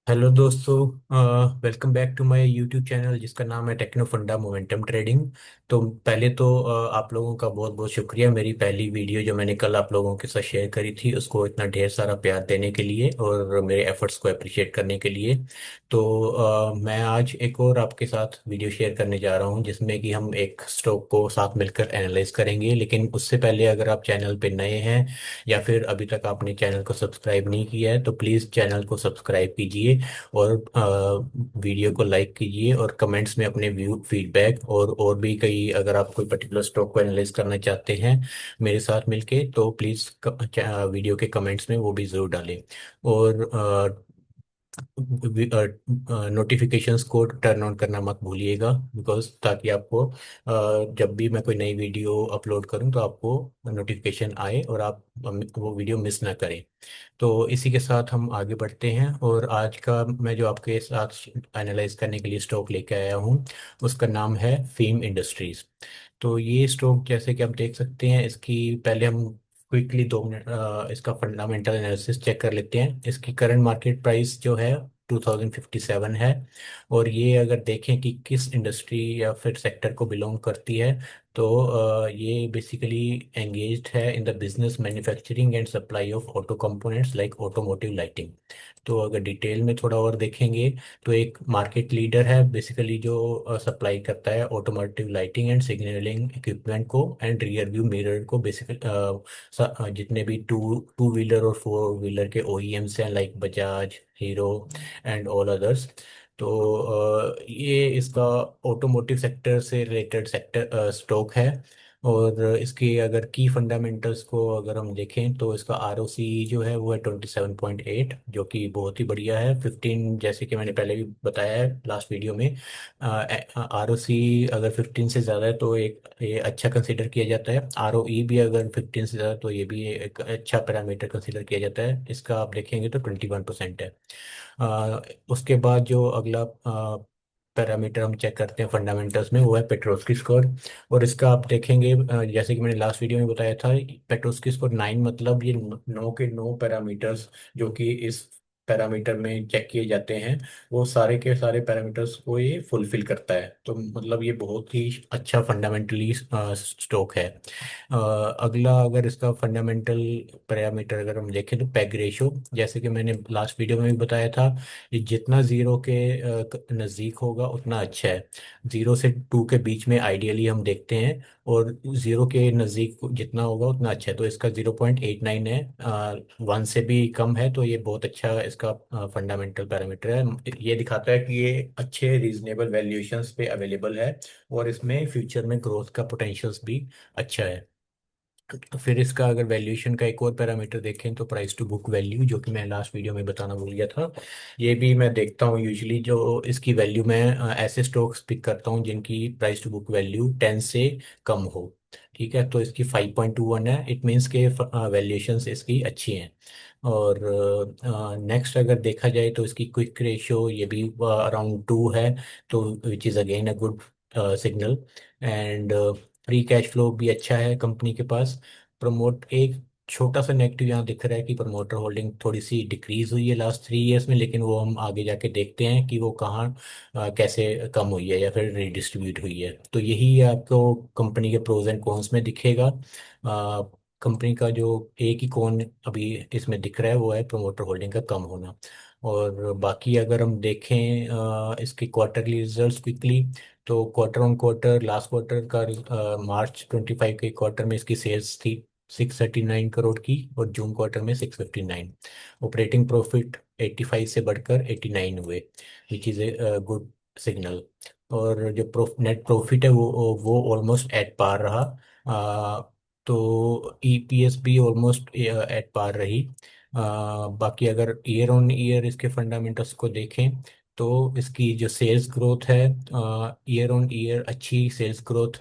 Hello दोस्तों। Welcome back to my YouTube channel जिसका नाम है टेक्नो फंडा मोमेंटम ट्रेडिंग। तो पहले तो आप लोगों का बहुत बहुत शुक्रिया, मेरी पहली वीडियो जो मैंने कल आप लोगों के साथ शेयर करी थी उसको इतना ढेर सारा प्यार देने के लिए और मेरे एफर्ट्स को अप्रिशिएट करने के लिए। तो मैं आज एक और आपके साथ वीडियो शेयर करने जा रहा हूं जिसमें कि हम एक स्टॉक को साथ मिलकर एनालाइज करेंगे। लेकिन उससे पहले अगर आप चैनल पे नए हैं या फिर अभी तक आपने चैनल को सब्सक्राइब नहीं किया है तो प्लीज़ चैनल को सब्सक्राइब कीजिए और वीडियो को लाइक कीजिए और कमेंट्स में अपने व्यू फीडबैक और भी कई, अगर आप कोई पर्टिकुलर स्टॉक को एनालाइज करना चाहते हैं मेरे साथ मिलके तो प्लीज़ वीडियो के कमेंट्स में वो भी ज़रूर डालें। और नोटिफिकेशंस को टर्न ऑन करना मत भूलिएगा, बिकॉज ताकि आपको जब भी मैं कोई नई वीडियो अपलोड करूं तो आपको नोटिफिकेशन आए और आप वो वीडियो मिस ना करें। तो इसी के साथ हम आगे बढ़ते हैं और आज का मैं जो आपके साथ एनालाइज करने के लिए स्टॉक लेके आया हूँ उसका नाम है फेम इंडस्ट्रीज। तो ये स्टॉक जैसे कि आप देख सकते हैं, इसकी पहले हम क्विकली 2 मिनट इसका फंडामेंटल एनालिसिस चेक कर लेते हैं। इसकी करंट मार्केट प्राइस जो है 2057 है। और ये अगर देखें कि किस इंडस्ट्री या फिर सेक्टर को बिलोंग करती है तो ये बेसिकली एंगेज्ड है in the business manufacturing and supply of auto components like automotive lighting. तो अगर डिटेल में थोड़ा और देखेंगे तो एक मार्केट लीडर है बेसिकली जो सप्लाई करता है automotive lighting and signalling equipment को एंड रियर व्यू मिरर को बेसिकली जितने भी टू टू व्हीलर और फोर व्हीलर के ओईएम्स हैं like Bajaj, hero and all others. तो ये इसका ऑटोमोटिव सेक्टर से रिलेटेड सेक्टर स्टॉक है। और इसके अगर की फंडामेंटल्स को अगर हम देखें तो इसका आरओसी जो है वो है 27.8, जो कि बहुत ही बढ़िया है। 15 जैसे कि मैंने पहले भी बताया है लास्ट वीडियो में, आरओसी अगर 15 से ज़्यादा है तो एक ये अच्छा कंसिडर किया जाता है। आरओई भी अगर 15 से ज़्यादा तो ये भी एक अच्छा पैरामीटर कंसिडर किया जाता है। इसका आप देखेंगे तो 21% है। उसके बाद जो अगला पैरामीटर हम चेक करते हैं फंडामेंटल्स में वो है पेट्रोस्की स्कोर। और इसका आप देखेंगे जैसे कि मैंने लास्ट वीडियो में बताया था, पेट्रोस्की स्कोर 9 मतलब ये 9 के 9 पैरामीटर्स जो कि इस पैरामीटर में चेक किए जाते हैं वो सारे के सारे पैरामीटर्स को ये फुलफिल करता है। तो मतलब ये बहुत ही अच्छा फंडामेंटली स्टॉक है। अगला अगर इसका फंडामेंटल पैरामीटर अगर हम देखें तो पैग रेशो, जैसे कि मैंने लास्ट वीडियो में भी बताया था, ये जितना जीरो के नज़दीक होगा उतना अच्छा है। 0 से 2 के बीच में आइडियली हम देखते हैं और जीरो के नज़दीक जितना होगा उतना अच्छा है। तो इसका 0.89 है। 1 से भी कम है तो ये बहुत अच्छा इसका फंडामेंटल पैरामीटर है। ये दिखाता है कि ये अच्छे रीजनेबल वैल्यूएशंस पे अवेलेबल है और इसमें फ्यूचर में ग्रोथ का पोटेंशियल्स भी अच्छा है। तो फिर इसका अगर वैल्यूएशन का एक और पैरामीटर देखें तो प्राइस टू बुक वैल्यू, जो कि मैं लास्ट वीडियो में बताना भूल गया था, ये भी मैं देखता हूँ यूजुअली जो इसकी वैल्यू मैं ऐसे स्टॉक्स पिक करता हूँ जिनकी प्राइस टू बुक वैल्यू 10 से कम हो। ठीक है, तो इसकी 5.21 है। इट मीन्स के वैल्यूएशन इसकी अच्छी हैं। और नेक्स्ट अगर देखा जाए तो इसकी क्विक रेशियो ये भी अराउंड 2 है, तो which is again a good signal. And free cash flow भी अच्छा है कंपनी के पास। प्रमोट एक छोटा सा नेगेटिव यहाँ दिख रहा है कि प्रमोटर होल्डिंग थोड़ी सी डिक्रीज हुई है लास्ट 3 इयर्स में, लेकिन वो हम आगे जाके देखते हैं कि वो कहाँ कैसे कम हुई है या फिर रिडिस्ट्रीब्यूट हुई है। तो यही आपको कंपनी के प्रोज एंड कॉन्स में दिखेगा। कंपनी का जो एक ही कौन अभी इसमें दिख रहा है वो है प्रमोटर होल्डिंग का कम होना। और बाकी अगर हम देखें इसके क्वार्टरली रिजल्ट्स क्विकली, तो quarter on quarter last quarter का मार्च 25 के क्वार्टर में इसकी सेल्स थी 639 करोड़ की और जून क्वार्टर में 659। ऑपरेटिंग प्रॉफिट 85 से बढ़कर 89 हुए, which is a good signal. और जो नेट प्रॉफिट है वो ऑलमोस्ट एट पार रहा। तो ईपीएस भी ऑलमोस्ट एट पार रही। बाकी अगर ईयर ऑन ईयर इसके फंडामेंटल्स को देखें तो इसकी जो सेल्स ग्रोथ है ईयर ऑन ईयर अच्छी सेल्स ग्रोथ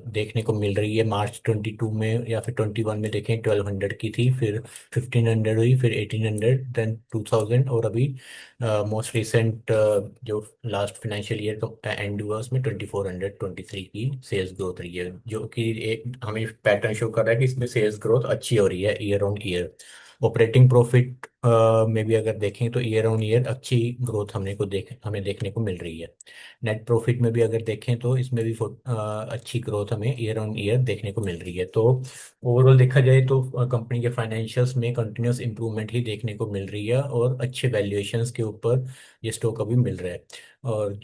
देखने को मिल रही है। मार्च 22 में या फिर 21 में देखें 1200 की थी, फिर 1500 हुई, फिर 1800, देन 2000 और अभी मोस्ट रिसेंट जो लास्ट फाइनेंशियल ईयर का एंड हुआ उसमें 2423 की सेल्स ग्रोथ रही है, जो कि एक हमें पैटर्न शो कर रहा है कि इसमें सेल्स ग्रोथ अच्छी हो रही है year on year. Operating profit में भी अगर देखें तो ईयर ऑन ईयर अच्छी ग्रोथ हमें देखने को मिल रही है। नेट प्रॉफिट में भी अगर देखें तो इसमें भी अच्छी ग्रोथ हमें ईयर ऑन ईयर देखने को मिल रही है। तो ओवरऑल देखा जाए तो कंपनी के फाइनेंशियल्स में कंटिन्यूस इंप्रूवमेंट ही देखने को मिल रही है, और अच्छे वैल्यूएशंस के ऊपर ये स्टॉक अभी मिल रहा है। और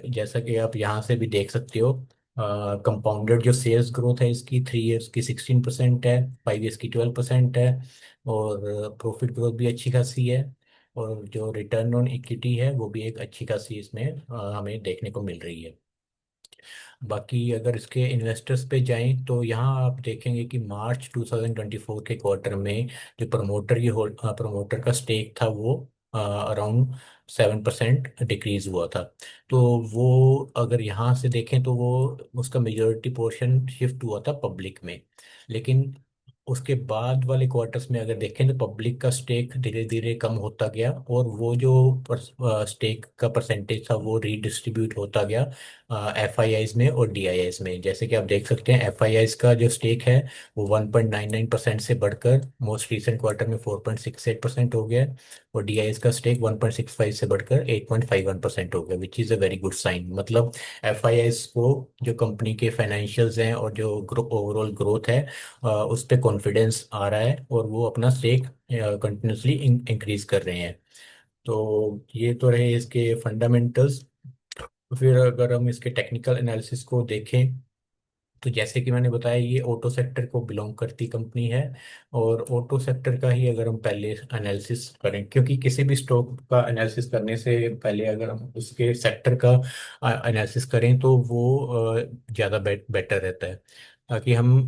जैसा कि आप यहाँ से भी देख सकते हो, कंपाउंडेड जो सेल्स ग्रोथ है इसकी 3 इयर्स की 16% है, 5 इयर्स की 12% है, और प्रॉफिट ग्रोथ भी अच्छी खासी है, और जो रिटर्न ऑन इक्विटी है वो भी एक अच्छी खासी इसमें हमें देखने को मिल रही है। बाकी अगर इसके इन्वेस्टर्स पे जाएं तो यहाँ आप देखेंगे कि मार्च 2024 के क्वार्टर में जो प्रमोटर का स्टेक था वो अराउंड 7% डिक्रीज हुआ था। तो वो अगर यहाँ से देखें तो वो उसका मेजोरिटी पोर्शन शिफ्ट हुआ था पब्लिक में। लेकिन उसके बाद वाले क्वार्टर्स में अगर देखें तो पब्लिक का स्टेक धीरे धीरे कम होता गया, और वो जो स्टेक का परसेंटेज था वो रीडिस्ट्रीब्यूट होता गया एफआईआईज में और डीआईआईज में। जैसे कि आप देख सकते हैं एफआईआईज का जो स्टेक है वो 1.99% से बढ़कर मोस्ट रीसेंट क्वार्टर में 4.68% हो गया है, और डीआईआईज का स्टेक 1.65 से बढ़कर 8.51% हो गया, which is a very good sign. मतलब एफआईआईज को जो कंपनी के फाइनेंशियल्स हैं और जो ओवरऑल ग्रोथ है उस पर कॉन्फिडेंस आ रहा है, और वो अपना स्टेक कंटिन्यूसली इंक्रीज कर रहे हैं। तो ये तो रहे इसके फंडामेंटल्स। फिर अगर हम इसके टेक्निकल एनालिसिस को देखें तो जैसे कि मैंने बताया ये ऑटो सेक्टर को बिलोंग करती कंपनी है, और ऑटो सेक्टर का ही अगर हम पहले एनालिसिस करें, क्योंकि किसी भी स्टॉक का एनालिसिस करने से पहले अगर हम उसके सेक्टर का एनालिसिस करें तो वो ज़्यादा बेटर रहता है, ताकि हम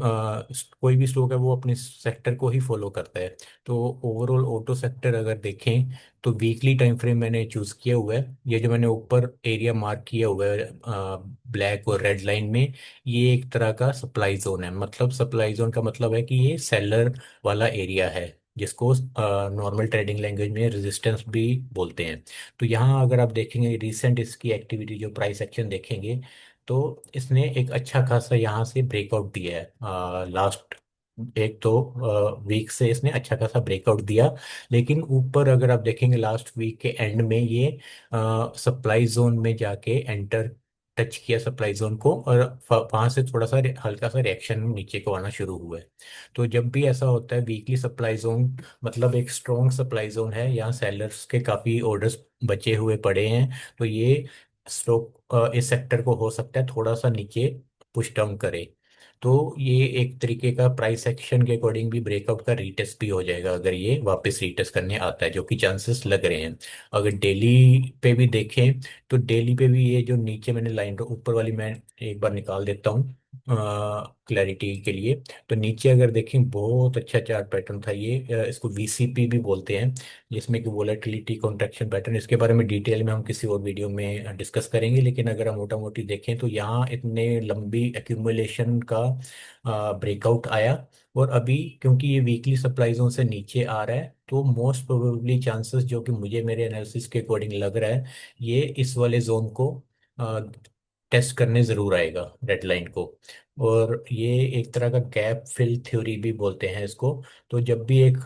कोई भी स्टॉक है वो अपने सेक्टर को ही फॉलो करता है। तो ओवरऑल ऑटो सेक्टर अगर देखें तो वीकली टाइम फ्रेम मैंने चूज़ किया हुआ है। ये जो मैंने ऊपर एरिया मार्क किया हुआ है ब्लैक और रेड लाइन में, ये एक तरह का सप्लाई जोन है। मतलब सप्लाई जोन का मतलब है कि ये सेलर वाला एरिया है, जिसको नॉर्मल ट्रेडिंग लैंग्वेज में रेजिस्टेंस भी बोलते हैं। तो यहाँ अगर आप देखेंगे रिसेंट इसकी एक्टिविटी जो प्राइस एक्शन देखेंगे तो इसने एक अच्छा खासा यहाँ से ब्रेकआउट दिया है। लास्ट एक दो वीक से इसने अच्छा खासा ब्रेकआउट दिया, लेकिन ऊपर अगर आप देखेंगे लास्ट वीक के एंड में ये सप्लाई जोन में जाके एंटर टच किया सप्लाई जोन को, और वहां से थोड़ा सा हल्का सा रिएक्शन नीचे को आना शुरू हुआ है। तो जब भी ऐसा होता है वीकली सप्लाई जोन मतलब एक स्ट्रॉन्ग सप्लाई जोन है, यहाँ सेलर्स के काफी ऑर्डर्स बचे हुए पड़े हैं, तो ये स्टॉक इस सेक्टर को हो सकता है थोड़ा सा नीचे पुश डाउन करे। तो ये एक तरीके का प्राइस एक्शन के अकॉर्डिंग भी ब्रेकआउट का रीटेस्ट भी हो जाएगा अगर ये वापस रीटेस्ट करने आता है, जो कि चांसेस लग रहे हैं। अगर डेली पे भी देखें तो डेली पे भी ये जो नीचे मैंने लाइन ऊपर वाली मैं एक बार निकाल देता हूँ क्लैरिटी के लिए। तो नीचे अगर देखें बहुत अच्छा चार्ट पैटर्न था ये, इसको वीसीपी भी बोलते हैं, जिसमें कि वोलेटिलिटी कॉन्ट्रैक्शन पैटर्न। इसके बारे में डिटेल में हम किसी और वीडियो में डिस्कस करेंगे, लेकिन अगर हम मोटा मोटी देखें तो यहाँ इतने लंबी एक्यूमुलेशन का ब्रेकआउट आया, और अभी क्योंकि ये वीकली सप्लाई जोन से नीचे आ रहा है तो मोस्ट प्रोबेबली चांसेस जो कि मुझे मेरे एनालिसिस के अकॉर्डिंग लग रहा है, ये इस वाले जोन को टेस्ट करने ज़रूर आएगा, रेड लाइन को। और ये एक तरह का गैप फिल थ्योरी भी बोलते हैं इसको। तो जब भी एक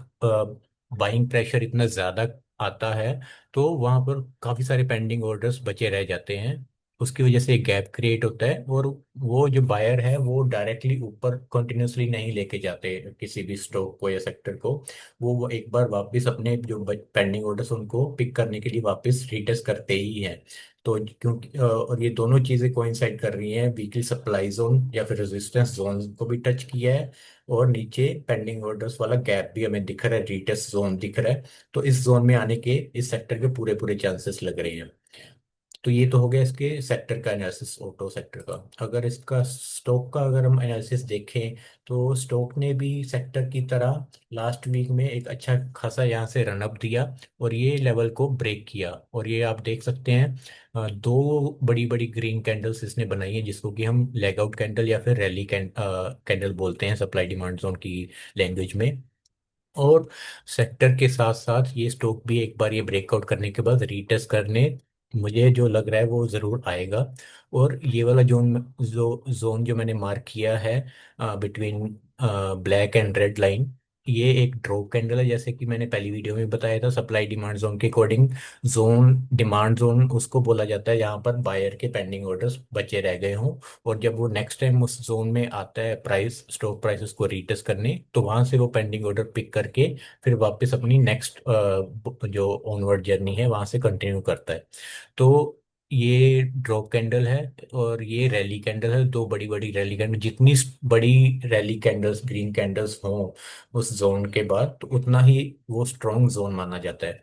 बाइंग प्रेशर इतना ज़्यादा आता है तो वहाँ पर काफ़ी सारे पेंडिंग ऑर्डर्स बचे रह जाते हैं, उसकी वजह से एक गैप क्रिएट होता है, और वो जो बायर है वो डायरेक्टली ऊपर कंटिन्यूसली नहीं लेके जाते किसी भी स्टॉक को या सेक्टर को। वो एक बार वापस अपने जो पेंडिंग ऑर्डर्स उनको पिक करने के लिए वापस रीटेस्ट करते ही हैं। तो क्योंकि और ये दोनों चीज़ें कोइंसाइड कर रही हैं, वीकली सप्लाई जोन या फिर रेजिस्टेंस जोन को भी टच किया है, और नीचे पेंडिंग ऑर्डर्स वाला गैप भी हमें दिख रहा है, रीटेस्ट जोन दिख रहा है। तो इस जोन में आने के इस सेक्टर के पूरे पूरे चांसेस लग रहे हैं। तो ये तो हो गया इसके सेक्टर का एनालिसिस, ऑटो सेक्टर का। अगर इसका स्टॉक का अगर हम एनालिसिस देखें तो स्टॉक ने भी सेक्टर की तरह लास्ट वीक में एक अच्छा खासा यहाँ से रनअप दिया, और ये लेवल को ब्रेक किया, और ये आप देख सकते हैं दो बड़ी बड़ी ग्रीन कैंडल्स इसने बनाई है, जिसको कि हम लेग आउट कैंडल या फिर रैली कैंडल बोलते हैं सप्लाई डिमांड जोन की लैंग्वेज में। और सेक्टर के साथ साथ ये स्टॉक भी एक बार ये ब्रेकआउट करने के बाद रीटेस्ट करने मुझे जो लग रहा है वो ज़रूर आएगा। और ये वाला जोन जो मैंने मार्क किया है between black and red line, ये एक ड्रॉप कैंडल है, जैसे कि मैंने पहली वीडियो में बताया था, सप्लाई डिमांड जोन के अकॉर्डिंग। जोन डिमांड जोन उसको बोला जाता है जहाँ पर बायर के पेंडिंग ऑर्डर्स बचे रह गए हों, और जब वो नेक्स्ट टाइम उस जोन में आता है प्राइस, स्टॉक प्राइस को रीटेस्ट करने, तो वहां से वो पेंडिंग ऑर्डर पिक करके फिर वापस अपनी नेक्स्ट जो ऑनवर्ड जर्नी है वहां से कंटिन्यू करता है। तो ये ड्रॉप कैंडल है, और ये रैली कैंडल है। दो बड़ी बड़ी रैली कैंडल, जितनी बड़ी रैली कैंडल्स, ग्रीन कैंडल्स हों उस जोन के बाद, तो उतना ही वो स्ट्रॉन्ग जोन माना जाता है।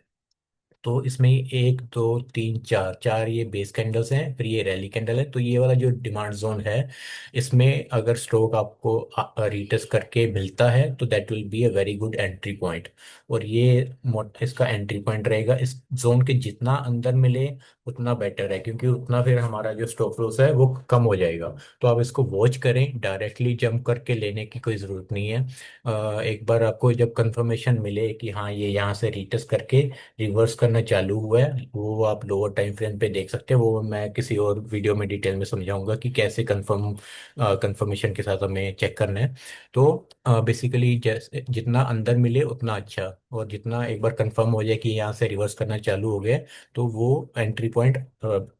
तो इसमें एक दो तीन चार, चार ये बेस कैंडल्स हैं, फिर ये रैली कैंडल है। तो ये वाला जो डिमांड जोन है, इसमें अगर स्टॉक आपको रिटेस्ट करके मिलता है तो that will be a very good entry point. और ये इसका एंट्री पॉइंट रहेगा, इस जोन के जितना अंदर मिले उतना बेटर है, क्योंकि उतना फिर हमारा जो स्टॉप लॉस है वो कम हो जाएगा। तो आप इसको वॉच करें, डायरेक्टली जंप करके लेने की कोई ज़रूरत नहीं है। एक बार आपको जब कंफर्मेशन मिले कि हाँ ये यहाँ से रिटेस्ट करके रिवर्स करना चालू हुआ है, वो आप लोअर टाइम फ्रेम पे देख सकते हैं। वो मैं किसी और वीडियो में डिटेल में समझाऊंगा कि कैसे कंफर्मेशन के साथ हमें चेक करना है। तो बेसिकली जैसे जितना अंदर मिले उतना अच्छा, और जितना एक बार कंफर्म हो जाए कि यहाँ से रिवर्स करना चालू हो गया, तो वो एंट्री पॉइंट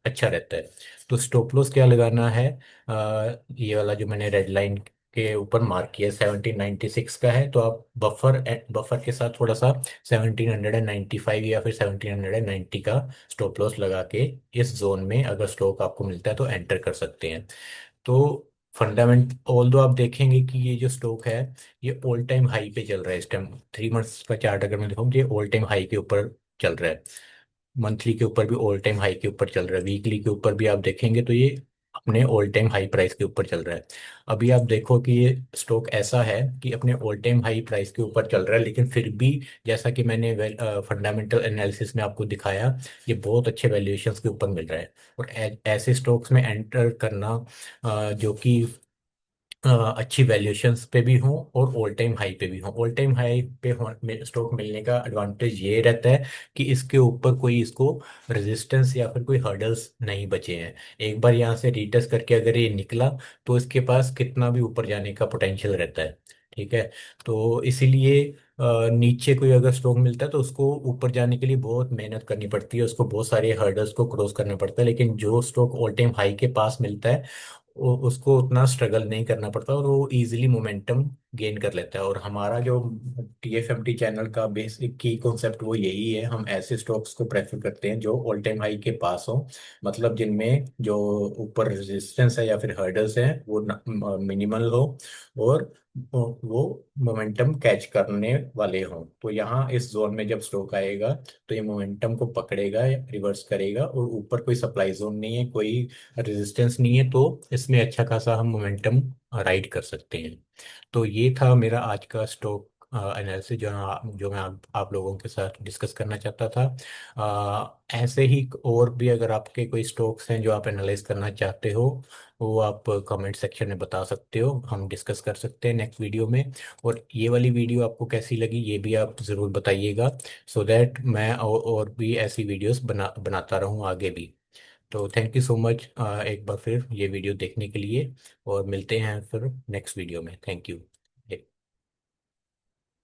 अच्छा रहता है। तो स्टॉप लॉस क्या लगाना है, ये वाला जो मैंने रेड लाइन के ऊपर मार्क किया 1796 का है, तो आप बफर बफर के साथ थोड़ा सा 1795 या फिर 1790 का स्टॉप लॉस लगा के इस जोन में अगर स्टॉक आपको मिलता है तो एंटर कर सकते हैं। तो फंडामेंट ऑल दो आप देखेंगे कि ये जो स्टॉक है ये ऑल टाइम हाई पे चल रहा है इस टाइम। 3 मंथ्स का चार्ट अगर मैं दिखाऊँ, ये ऑल टाइम हाई के ऊपर चल रहा है। मंथली के ऊपर भी ऑल टाइम हाई के ऊपर चल रहा है, वीकली के ऊपर भी आप देखेंगे तो ये अपने ऑल टाइम हाई प्राइस के ऊपर चल रहा है। अभी आप देखो कि ये स्टॉक ऐसा है कि अपने ऑल टाइम हाई प्राइस के ऊपर चल रहा है, लेकिन फिर भी जैसा कि मैंने फंडामेंटल एनालिसिस में आपको दिखाया, ये बहुत अच्छे वैल्यूएशंस के ऊपर मिल रहा है। और ऐसे स्टॉक्स में एंटर करना जो कि अच्छी वैल्यूएशंस पे भी हों और ऑल टाइम हाई पे भी हों। ऑल टाइम हाई पे स्टॉक मिलने का एडवांटेज ये रहता है कि इसके ऊपर कोई इसको रेजिस्टेंस या फिर कोई हर्डल्स नहीं बचे हैं। एक बार यहाँ से रीटेस्ट करके अगर ये निकला, तो इसके पास कितना भी ऊपर जाने का पोटेंशियल रहता है। ठीक है। तो इसीलिए नीचे कोई अगर स्टॉक मिलता है तो उसको ऊपर जाने के लिए बहुत मेहनत करनी पड़ती है, उसको बहुत सारे हर्डल्स को क्रॉस करना पड़ता है। लेकिन जो स्टॉक ऑल टाइम हाई के पास मिलता है, उसको उतना स्ट्रगल नहीं करना पड़ता, और वो इजीली मोमेंटम गेन कर लेता है। और हमारा जो TFMT चैनल का बेसिक की कॉन्सेप्ट वो यही है, हम ऐसे स्टॉक्स को प्रेफर करते हैं जो ऑल टाइम हाई के पास हो, मतलब जिनमें जो ऊपर रेजिस्टेंस है या फिर हर्डल्स हैं वो मिनिमल हो, और वो मोमेंटम कैच करने वाले हों। तो यहाँ इस जोन में जब स्टॉक आएगा तो ये मोमेंटम को पकड़ेगा, रिवर्स करेगा, और ऊपर कोई सप्लाई जोन नहीं है, कोई रेजिस्टेंस नहीं है, तो इसमें अच्छा खासा हम मोमेंटम राइड कर सकते हैं। तो ये था मेरा आज का स्टॉक एनालिसिस जो मैं आप लोगों के साथ डिस्कस करना चाहता था। ऐसे ही और भी अगर आपके कोई स्टॉक्स हैं जो आप एनालाइज करना चाहते हो, वो आप कमेंट सेक्शन में बता सकते हो, हम डिस्कस कर सकते हैं नेक्स्ट वीडियो में। और ये वाली वीडियो आपको कैसी लगी ये भी आप ज़रूर बताइएगा, सो दैट मैं और भी ऐसी वीडियोस बनाता रहूँ आगे भी। तो थैंक यू सो मच एक बार फिर ये वीडियो देखने के लिए, और मिलते हैं फिर नेक्स्ट वीडियो में। Thank you.